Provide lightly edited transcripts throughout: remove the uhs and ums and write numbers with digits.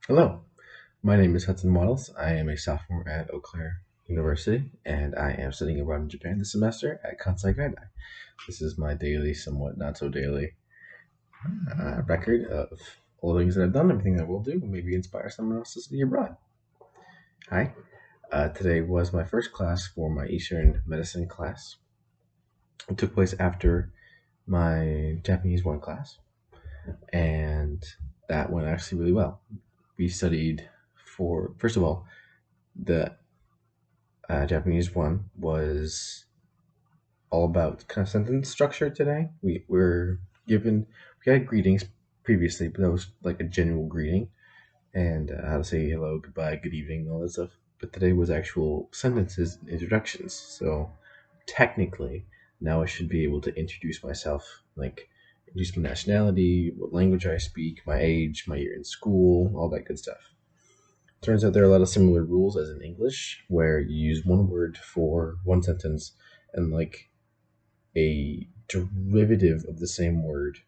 Hello, my name is Hudson Waddles. I am a sophomore at Eau Claire University, and I am studying abroad in Japan this semester at Kansai Gaidai. This is my daily, somewhat not so daily, record of all the things that I've done, everything that I will do, maybe inspire someone else to study abroad. Hi, today was my first class for my Eastern medicine class. It took place after my Japanese 1 class, and that went actually really well. We studied for, first of all, the Japanese 1 was all about kind of sentence structure today. We were given, we had greetings previously, but that was like a general greeting and how to say hello, goodbye, good evening, all that stuff. But today was actual sentences and introductions. So technically, now I should be able to introduce myself, like introduce my nationality, what language I speak, my age, my year in school, all that good stuff. Turns out there are a lot of similar rules as in English, where you use one word for one sentence and like a derivative of the same word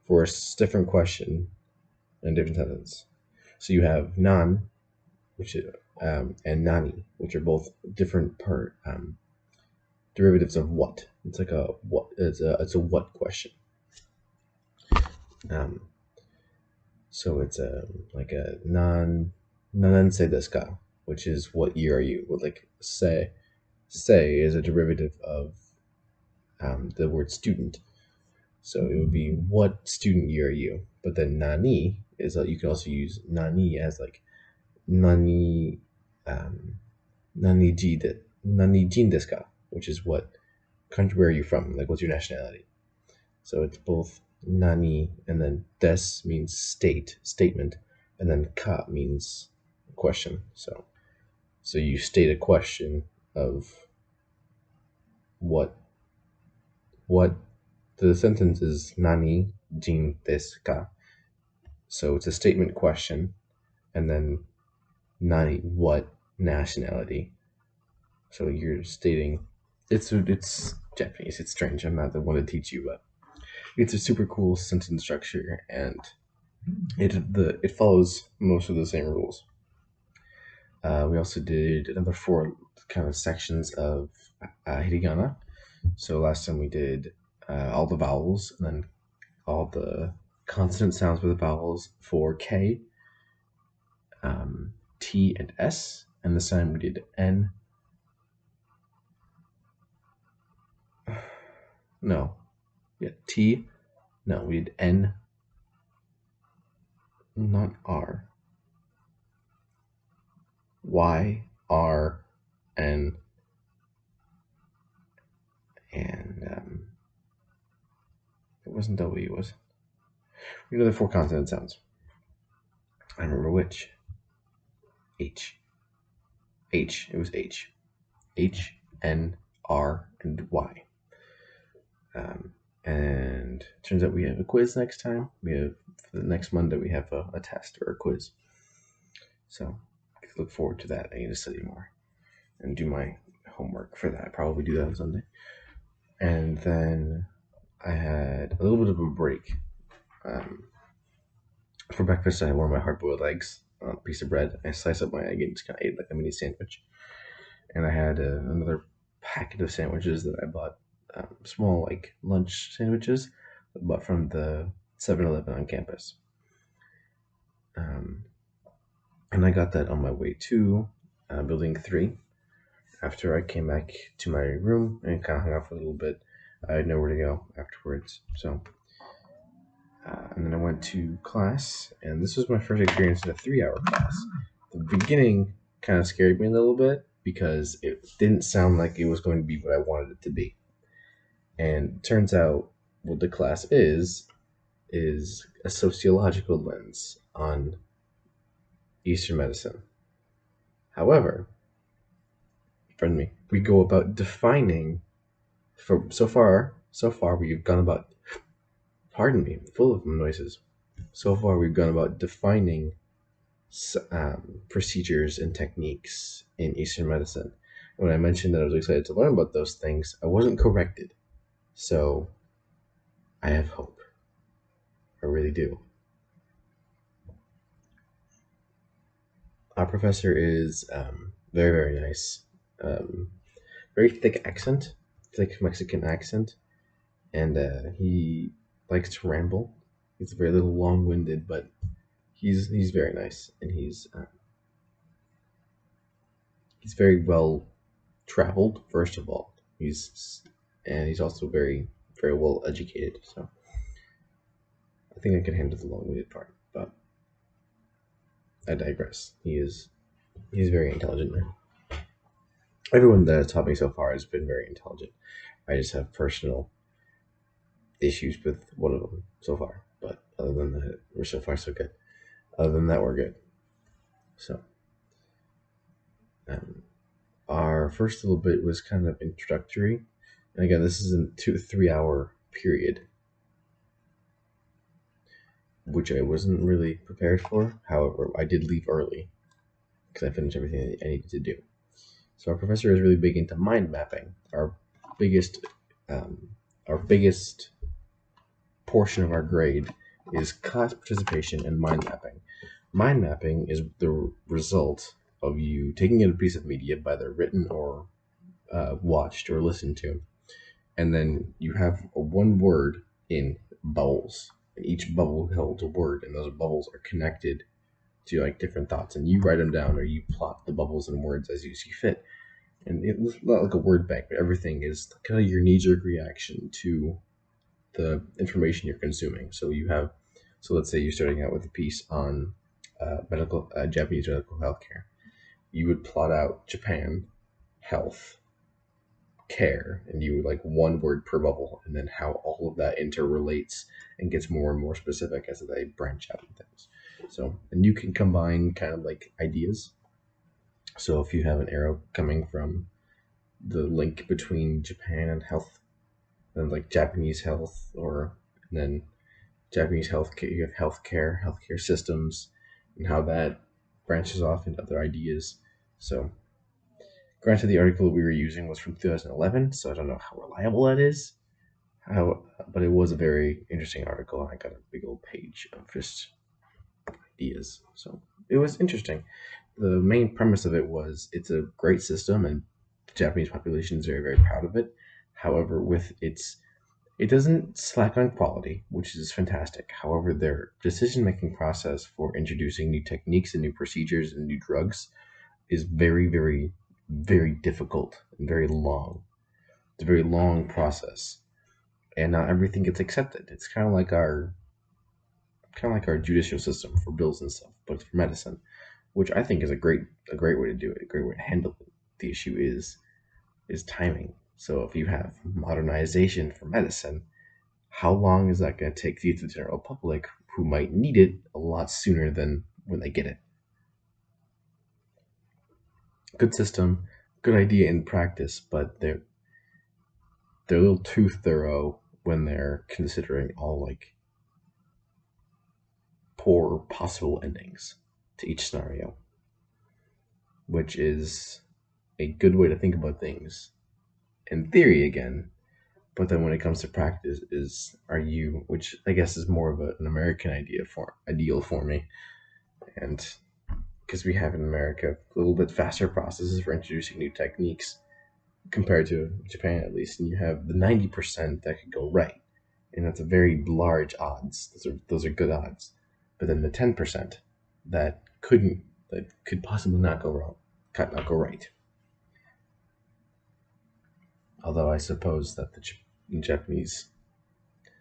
for a different question in a different sentence. So you have nan, which is, and nani, which are both different part derivatives of what. It's like a what. It's a what question. Um, so it's a like a nanense desu ka, which is what year are you? Well, like say is a derivative of the word student. So it would be what student year are you? But then nani is you can also use nani as like nani um, nani jin desu ka, which is what country where are you from? Like what's your nationality? So it's both nani and then des means statement, and then ka means question. So you state a question of what what the sentence is nani jin desu ka. So it's a statement question, and then nani what nationality. So you're stating it's Japanese. It's strange. I'm not the one to teach you, but it's a super cool sentence structure, and it follows most of the same rules. We also did another 4 kind of sections of hiragana. So last time we did all the vowels and then all the consonant sounds with the vowels for K, T, and S. And this time we did N. No, yeah, T. No, we did N, not R. Y, R, N, and it wasn't W, was it? We did the 4 consonant sounds. I don't remember which. H. H. It was H. H, N, R, and Y. And turns out we have a quiz next time. We have for the next Monday we have a test or a quiz. So look forward to that. I need to study more and do my homework for that. Probably do that on Sunday. And then I had a little bit of a break. For breakfast, I had one of my hard-boiled eggs on a piece of bread. I sliced up my egg and just kind of ate like a mini sandwich. And I had another packet of sandwiches that I bought, small like lunch sandwiches, I bought from the 7-Eleven on campus. Um, and I got that on my way to Building 3. After I came back to my room and kind of hung out for a little bit, I had nowhere to go afterwards. So, and then I went to class, and this was my first experience in a 3-hour class. The beginning kind of scared me a little bit because it didn't sound like it was going to be what I wanted it to be. And turns out what the class is a sociological lens on Eastern medicine. However, pardon me, we go about defining for so far we've gone about pardon me, full of noises. So far we've gone about defining procedures and techniques in Eastern medicine. When I mentioned that I was excited to learn about those things, I wasn't corrected. So I have hope. I really do. Our professor is very, very nice. Um, Very thick accent, thick Mexican accent, and he likes to ramble. He's very little long-winded, but he's very nice, and he's very well traveled. First of all, he's also very very well educated. So I think I can handle the long-winded part, but I digress. He's very intelligent man. Everyone that has taught me so far has been very intelligent. I just have personal issues with one of them so far, but other than that, we're so far so good. Other than that, we're good. So, um, our first little bit was kind of introductory, and again, this is a 2 to 3 hour period, which I wasn't really prepared for. However, I did leave early because I finished everything I needed to do. So our professor is really big into mind mapping. Biggest, um, our biggest portion of our grade is class participation and mind mapping. Mind mapping is the result of you taking in a piece of media, either written or watched or listened to, and then you have a one word in bubbles, and each bubble holds a word, and those bubbles are connected to like different thoughts, and you write them down or you plot the bubbles and words as you see fit. And it's not like a word bank, but everything is kind of your knee-jerk reaction to the information you're consuming. So let's say you're starting out with a piece on Japanese medical healthcare. You would plot out Japan, health, care, and you would like one word per bubble, and then how all of that interrelates and gets more and more specific as they branch out and things. So, and you can combine kind of like ideas. So if you have an arrow coming from the link between Japan and health, then like Japanese health, or then Japanese healthcare, you have healthcare systems, and how that branches off into other ideas. So, granted, the article we were using was from 2011, so I don't know how reliable that is. But it was a very interesting article, and I got a big old page of just ideas. So it was interesting. The main premise of it was it's a great system, and the Japanese population is very, very proud of it. However, it doesn't slack on quality, which is fantastic. However, their decision making process for introducing new techniques and new procedures and new drugs is very, very, very difficult and very long. It's a very long process, and not everything gets accepted. It's kind of like our judicial system for bills and stuff, but it's for medicine, which I think is a great way to do it. A great way to handle it. The issue is timing. So if you have modernization for medicine, how long is that going to take to get to the general public who might need it a lot sooner than when they get it? Good system, good idea in practice, but they're a little too thorough when they're considering all like poor possible endings to each scenario, which is a good way to think about things in theory again. But then when it comes to practice, which I guess is more of an American ideal for me, and because we have in America a little bit faster processes for introducing new techniques compared to Japan at least, and you have the 90% that could go right, and that's a very large odds. Those are good odds, but then the 10% that could possibly not go wrong, could not go right. Although I suppose that the Japanese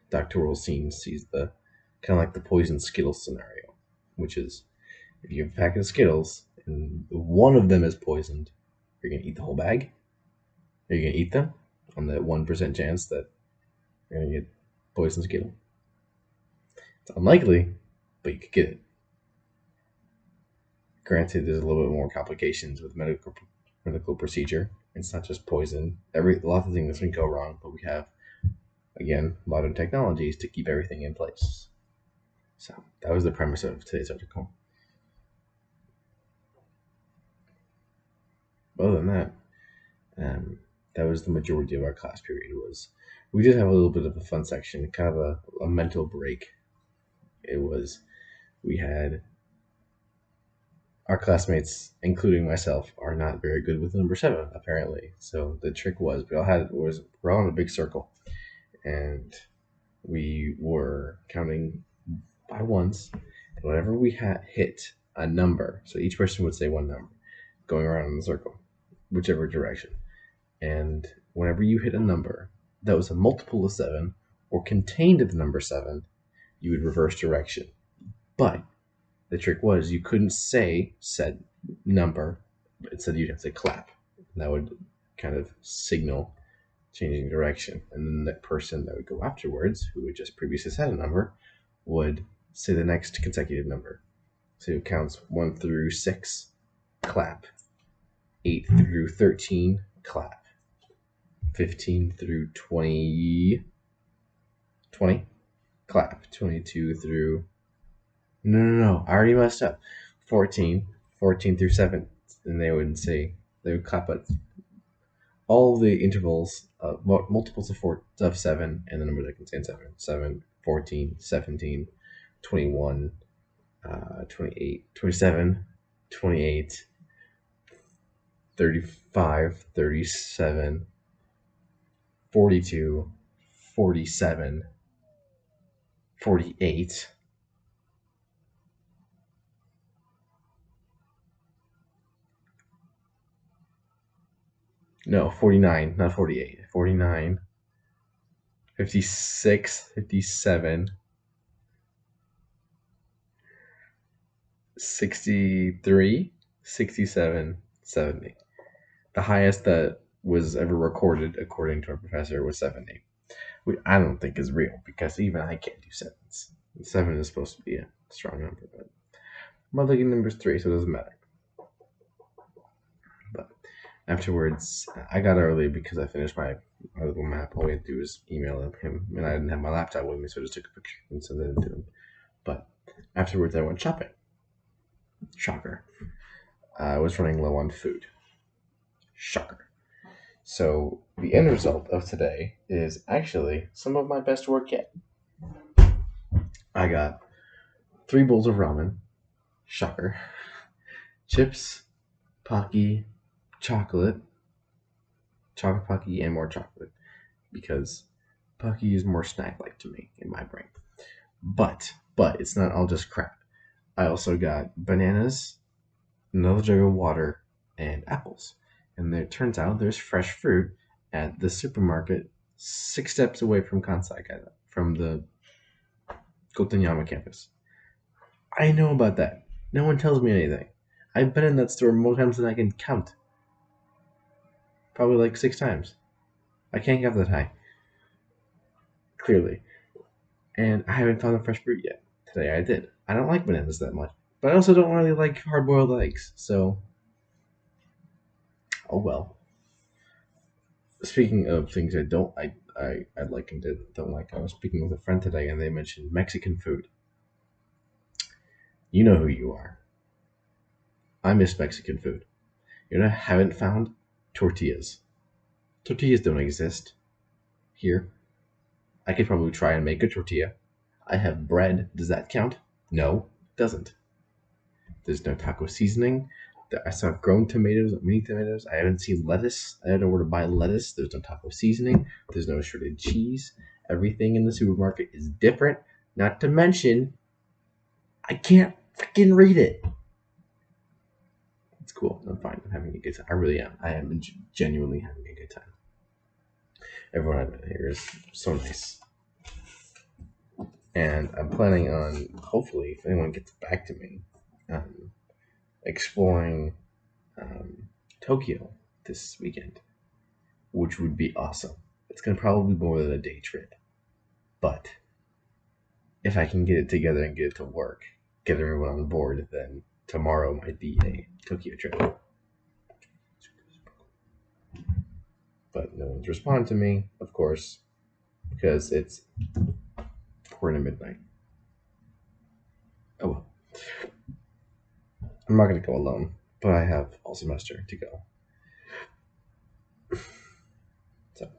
doctoral scene sees the kind of like the poison Skittles scenario, which is if you have a packet of Skittles and one of them is poisoned, you're gonna eat the whole bag. Are you gonna eat them on the 1% chance that you're gonna get poison Skittle? It's unlikely, but you could get it. Granted, there's a little bit more complications with medical procedure. It's not just poison. A lot of things can go wrong, but we have again modern technologies to keep everything in place. So that was the premise of today's article. Other than that, um, that was the majority of our class period. We did have a little bit of a fun section, kind of a mental break. It was we had our classmates, including myself, are not very good with the number 7, apparently. So the trick was we're all in a big circle, and we were counting by ones, and whenever we had hit a number, so each person would say one number, going around in the circle, whichever direction. And whenever you hit a number that was a multiple of 7 or contained the number 7, you would reverse direction. But the trick was you couldn't say said number, but instead you'd have to clap. And that would kind of signal changing direction. And then the person that would go afterwards, who had just previously said a number, would say the next consecutive number. So it counts 1 through 6, clap. 8 through 13, clap. 15 through 20, clap. 22 through, no, I already messed up. 14 through 7, and they would clap at all the intervals, multiples of 7, and the number that contains 7, 14, 17, 21, 28, 27, 28, 35, 37, 42, 47, 48, no, 49, not 48, 49, 56, 57, 63, 67, 70. The highest that was ever recorded, according to our professor, was 70. Which I don't think is real, because even I can't do sevens. 7 is supposed to be a strong number, but my lucky number is 3, so it doesn't matter. But afterwards, I got early because I finished my little map. All we had to do was email him, and I didn't have my laptop with me, so I just took a picture and sent it to him. But afterwards, I went shopping. Shocker. I was running low on food. Shocker. So the end result of today is actually some of my best work yet. I got 3 bowls of ramen. Shocker. Chips, Pocky, chocolate Pocky, and more chocolate, because Pocky is more snack-like to me in my brain. But it's not all just crap. I also got bananas, another jug of water, and apples. And it turns out there's fresh fruit at the supermarket 6 steps away from Kansai, from the Gotanyama campus. I know about that. No one tells me anything. I've been in that store more times than I can count. Probably like 6 times. I can't count that high. Clearly. And I haven't found the fresh fruit yet. Today I did. I don't like bananas that much. But I also don't really like hard-boiled eggs, so oh well. Speaking of things I like and don't like, I was speaking with a friend today and they mentioned Mexican food. You know who you are. I miss Mexican food. You know what I haven't found? Tortillas. Tortillas don't exist here. I could probably try and make a tortilla. I have bread. Does that count? No, it doesn't. There's no taco seasoning. I saw grown tomatoes, mini tomatoes. I haven't seen lettuce. I don't know where to buy lettuce. There's no taco seasoning. There's no shredded cheese. Everything in the supermarket is different. Not to mention, I can't freaking read it. It's cool. I'm fine. I'm having a good time. I really am. I am genuinely having a good time. Everyone I've met here is so nice. And I'm planning on, hopefully, if anyone gets back to me, exploring Tokyo this weekend, which would be awesome. It's going to probably be more than a day trip. But if I can get it together and get it to work, get everyone on board, then tomorrow might be a Tokyo trip. But no one's responded to me, of course, because it's 4 to midnight. Oh well. I'm not going to go alone, but I have all semester to go. So,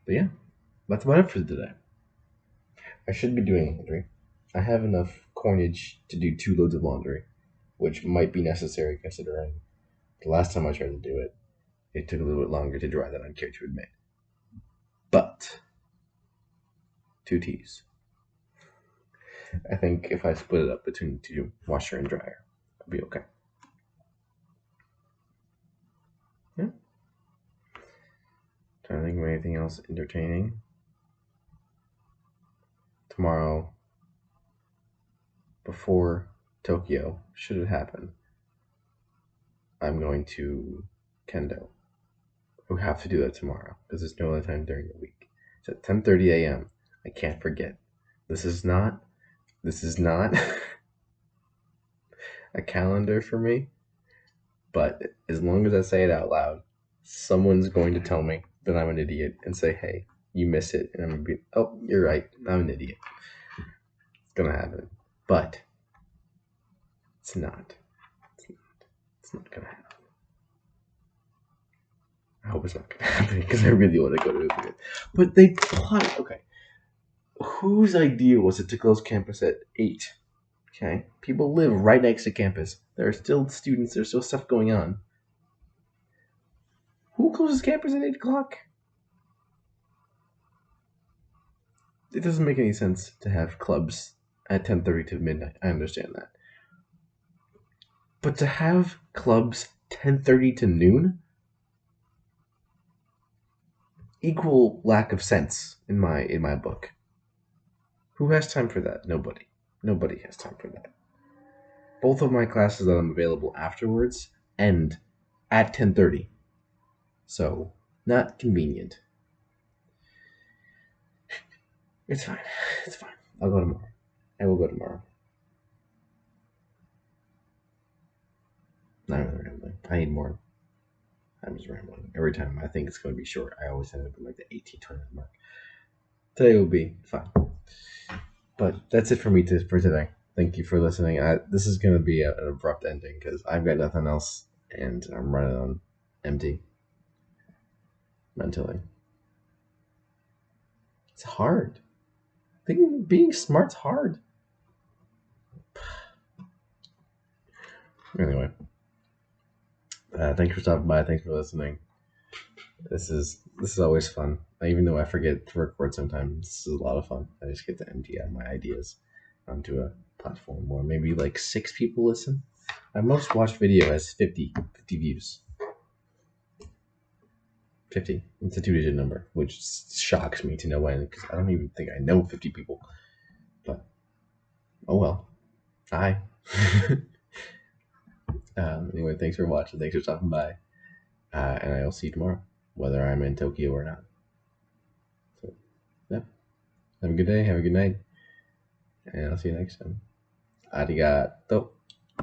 but yeah, that's about it for today. I should be doing laundry. I have enough coinage to do 2 loads of laundry, which might be necessary considering the last time I tried to do it, it took a little bit longer to dry than I'd care to admit. But 2 T's. I think if I split it up between the two, washer and dryer, I'll be okay. Yeah. Trying to think of anything else entertaining. Tomorrow, before Tokyo, should it happen, I'm going to Kendo. We have to do that tomorrow because there's no other time during the week. It's at 10:30 a.m. I can't forget. This is not a calendar for me, but as long as I say it out loud, someone's going to tell me that I'm an idiot and say, "Hey, you miss it," and I'm gonna be, "Oh, you're right. I'm an idiot." It's gonna happen, but it's not. It's not gonna happen. I hope it's not gonna happen because I really want to go to it. But they plot. Okay, whose idea was it to close campus at 8? Okay, people live right next to campus. There are still students. There's still stuff going on. Who closes campus at 8 o'clock? It doesn't make any sense to have clubs at 10:30 to midnight. I understand that, but to have clubs 10:30 to noon, equal lack of sense in my book. Who has time for that? Nobody. Nobody has time for that. Both of my classes that I'm available afterwards end at 10:30, so not convenient. It's fine. It's fine. I'll go tomorrow. I will go tomorrow. Not really rambling. I need more. I'm just rambling. Every time I think it's going to be short, I always end up in like the 18-20 mark. Today will be fine. But that's it for me for today. Thank you for listening. This is going to be an abrupt ending because I've got nothing else and I'm running on empty mentally. It's hard. Being smart's hard. Anyway, thanks for stopping by. Thanks for listening. This is always fun. Even though I forget to record sometimes, this is a lot of fun. I just get to empty out my ideas onto a platform where maybe like 6 people listen. My most watched video has 50 views. 50. It's a 2-digit number, which shocks me to no end because I don't even think I know 50 people. But oh well. Hi. Anyway, thanks for watching. Thanks for stopping by. And I'll see you tomorrow, whether I'm in Tokyo or not. So, yeah. Have a good day. Have a good night. And I'll see you next time. Arigato.